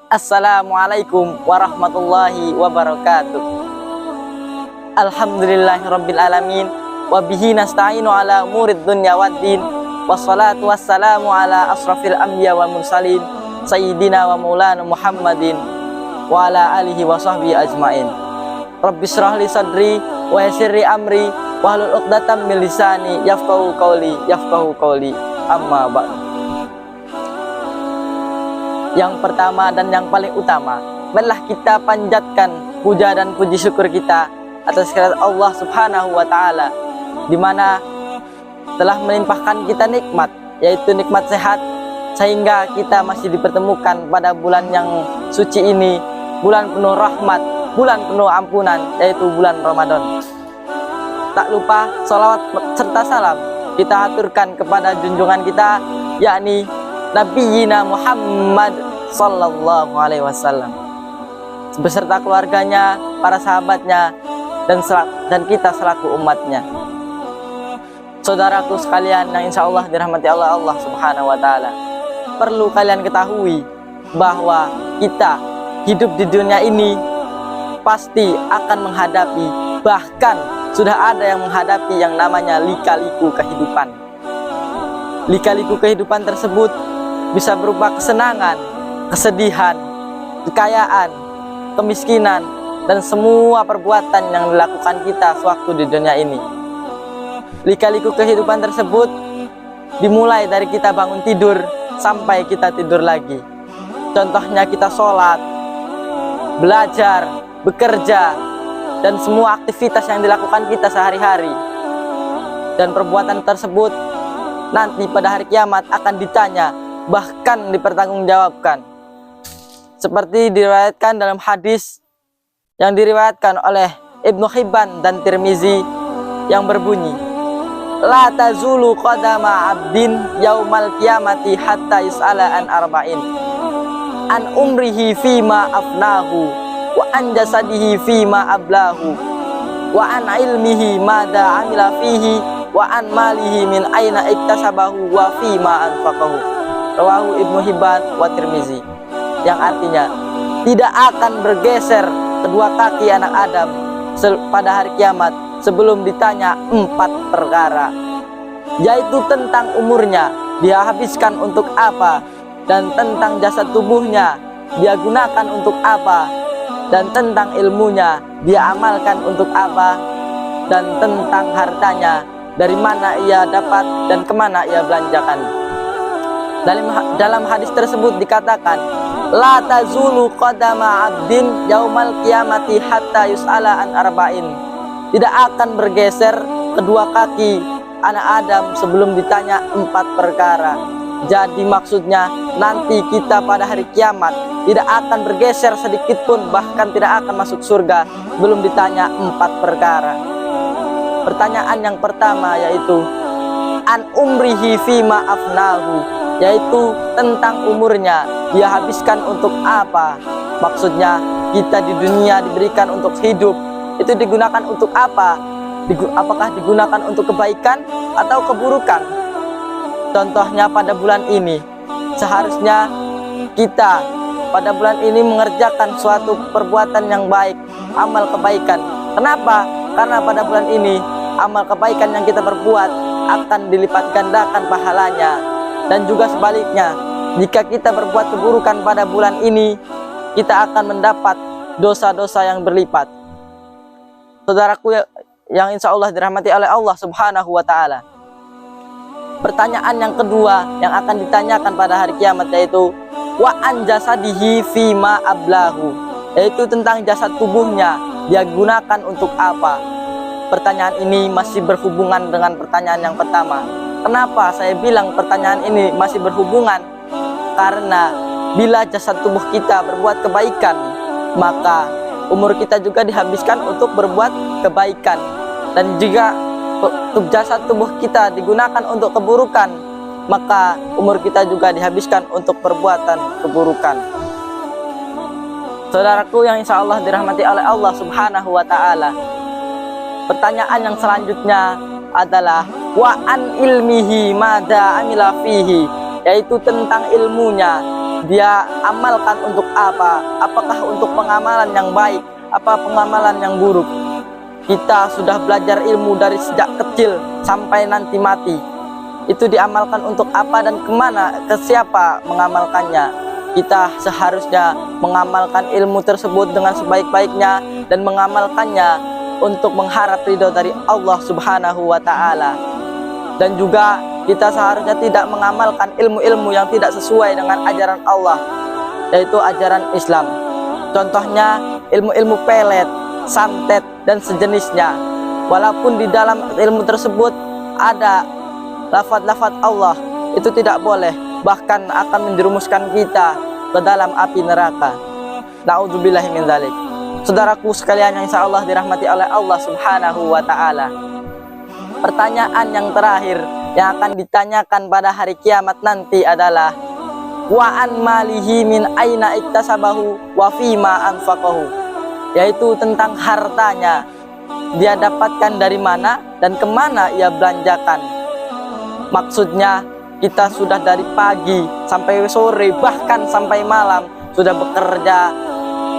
Assalamualaikum warahmatullahi wabarakatuh. Alhamdulillahirabbil alamin wa bihi nasta'inu ala umurid dunya waddin. Wassalatu wassalamu ala asrafil anbiya wal mursalin sayyidina wa maulana Muhammadin wa ala alihi wa sahbihi ajmain. Rabbi shrah li sadri wa yassir li amri wahlul 'uqdatam min lisani yafqahu qawli amma ba'd. Yang pertama dan yang paling utama, marilah kita panjatkan puja dan puji syukur kita atas kehadirat Allah Subhanahu wa taala, di mana telah melimpahkan kita nikmat, yaitu nikmat sehat, sehingga kita masih dipertemukan pada bulan yang suci ini, bulan penuh rahmat, bulan penuh ampunan, yaitu bulan Ramadan. Tak lupa salawat serta salam kita aturkan kepada junjungan kita, yakni Nabiyyina Muhammad sallallahu alaihi wasallam, beserta keluarganya, para sahabatnya, dan kita selaku umatnya. Saudaraku sekalian yang insya Allah dirahmati Allah Subhanahu wa ta'ala, perlu kalian ketahui bahwa kita hidup di dunia ini pasti akan menghadapi, bahkan sudah ada yang menghadapi yang namanya lika-liku kehidupan. Lika-liku kehidupan tersebut bisa berupa kesenangan, kesedihan, kekayaan, kemiskinan, dan semua perbuatan yang dilakukan kita sewaktu di dunia ini. Lika-liku kehidupan tersebut dimulai dari kita bangun tidur sampai kita tidur lagi. Contohnya kita sholat, belajar, bekerja, dan semua aktivitas yang dilakukan kita sehari-hari. Dan perbuatan tersebut nanti pada hari kiamat akan ditanya, bahkan dipertanggungjawabkan. Seperti diriwayatkan dalam hadis yang diriwayatkan oleh Ibnu Hibban dan Tirmizi yang berbunyi, la tazulu qadama abdin yaumal qiyamati hatta yus'ala an arba'in, an umrihi fima afnahu, wa an jasadihi fima ablahu, wa an ilmihi mada amila fihi, wa an malihi min aina iktasabahu wa fima anfaqahu. Rawahu Ibnu Hibban wa Tirmizi. Yang artinya, tidak akan bergeser kedua kaki anak Adam pada hari kiamat sebelum ditanya 4 perkara, yaitu tentang umurnya, dia habiskan untuk apa, dan tentang jasad tubuhnya, dia gunakan untuk apa, dan tentang ilmunya, dia amalkan untuk apa, dan tentang hartanya, dari mana ia dapat dan kemana ia belanjakan. Dalam hadis tersebut dikatakan, la tazulu qadama abdin yaumal qiyamati hatta yus'ala an arba'in. Tidak akan bergeser kedua kaki anak Adam sebelum ditanya 4 perkara. Jadi maksudnya nanti kita pada hari kiamat tidak akan bergeser sedikit pun, bahkan tidak akan masuk surga belum ditanya 4 perkara. Pertanyaan yang pertama yaitu an umrihi fima afnahu, yaitu tentang umurnya, dia habiskan untuk apa. Maksudnya kita di dunia diberikan untuk hidup, itu digunakan untuk apa? Apakah digunakan untuk kebaikan atau keburukan? Contohnya pada bulan ini, seharusnya kita pada bulan ini mengerjakan suatu perbuatan yang baik, amal kebaikan. Kenapa? Karena pada bulan ini amal kebaikan yang kita berbuat akan dilipat gandakan pahalanya. Dan juga sebaliknya, jika kita berbuat keburukan pada bulan ini, kita akan mendapat dosa-dosa yang berlipat. Saudaraku yang insya Allah dirahmati oleh Allah Subhanahu wa ta'ala, pertanyaan yang kedua yang akan ditanyakan pada hari kiamat yaitu wa an jasadihi fima ablahu, yaitu tentang jasad tubuhnya, dia gunakan untuk apa. Pertanyaan ini masih berhubungan dengan pertanyaan yang pertama. Kenapa saya bilang pertanyaan ini masih berhubungan? Karena bila jasad tubuh kita berbuat kebaikan, maka umur kita juga dihabiskan untuk berbuat kebaikan. Dan jika jasad tubuh kita digunakan untuk keburukan, maka umur kita juga dihabiskan untuk perbuatan keburukan. Saudaraku yang insya Allah dirahmati oleh Allah Subhanahu wa ta'ala, pertanyaan yang selanjutnya adalah wa an ilmihi mada amila fihi, yaitu tentang ilmunya, dia amalkan untuk apa? Apakah untuk pengamalan yang baik, apa pengamalan yang buruk? Kita sudah belajar ilmu dari sejak kecil sampai nanti mati. Itu diamalkan untuk apa dan kemana, ke siapa mengamalkannya? Kita seharusnya mengamalkan ilmu tersebut dengan sebaik-baiknya dan mengamalkannya untuk mengharap ridho dari Allah Subhanahu wa Ta'ala. Dan juga kita seharusnya tidak mengamalkan ilmu-ilmu yang tidak sesuai dengan ajaran Allah, yaitu ajaran Islam. Contohnya ilmu-ilmu pelet, santet, dan sejenisnya. Walaupun di dalam ilmu tersebut ada lafaz-lafaz Allah, itu tidak boleh, bahkan akan menjerumuskan kita ke dalam api neraka. Na'udzubillahi min dzalik. Saudaraku sekalian yang insya Allah dirahmati oleh Allah Subhanahu wa Ta'ala, pertanyaan yang terakhir yang akan ditanyakan pada hari kiamat nanti adalah wa an malihi min aina iktasabahu wa fima anfaqahu, yaitu tentang hartanya, dia dapatkan dari mana dan kemana ia belanjakan. Maksudnya kita sudah dari pagi sampai sore, bahkan sampai malam sudah bekerja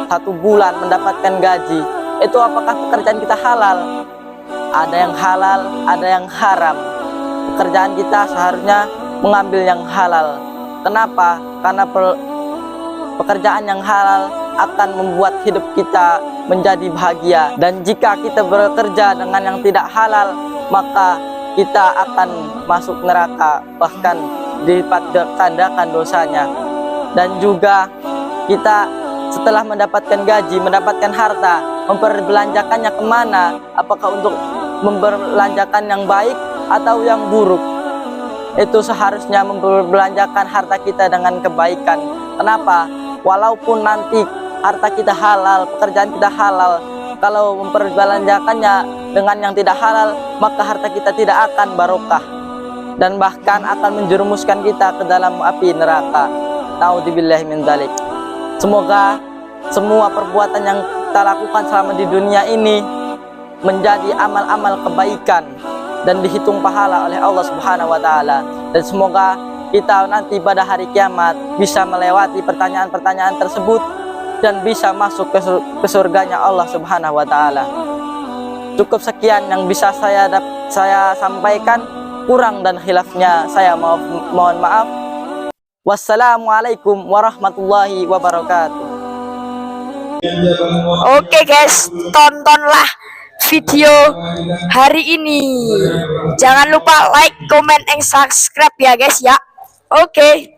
1 bulan mendapatkan gaji. Itu apakah pekerjaan kita halal? Ada yang halal, ada yang haram. Pekerjaan kita seharusnya mengambil yang halal. Kenapa? Karena pekerjaan yang halal akan membuat hidup kita menjadi bahagia. Dan jika kita bekerja dengan yang tidak halal, maka kita akan masuk neraka, bahkan dilipat gandakan dosanya. Dan juga kita setelah mendapatkan gaji, mendapatkan harta, memperbelanjakannya kemana? Apakah untuk memperbelanjakan yang baik atau yang buruk? Itu seharusnya memperbelanjakan harta kita dengan kebaikan. Kenapa? Walaupun nanti harta kita halal, pekerjaan kita halal, kalau memperbelanjakannya dengan yang tidak halal, maka harta kita tidak akan barokah dan bahkan akan menjerumuskan kita ke dalam api neraka. Na'udzubillahi min dzalik. Semoga semua perbuatan yang kita lakukan selama di dunia ini menjadi amal-amal kebaikan dan dihitung pahala oleh Allah Subhanahu wa Ta'ala. Dan semoga kita nanti pada hari kiamat bisa melewati pertanyaan-pertanyaan tersebut dan bisa masuk ke surganya Allah Subhanahu wa Ta'ala. Cukup sekian yang bisa saya sampaikan. Kurang dan khilafnya saya mohon maaf. Wassalamualaikum warahmatullahi wabarakatuh. Oke guys, tontonlah video hari ini. Jangan lupa like, comment, and subscribe ya guys ya. Oke.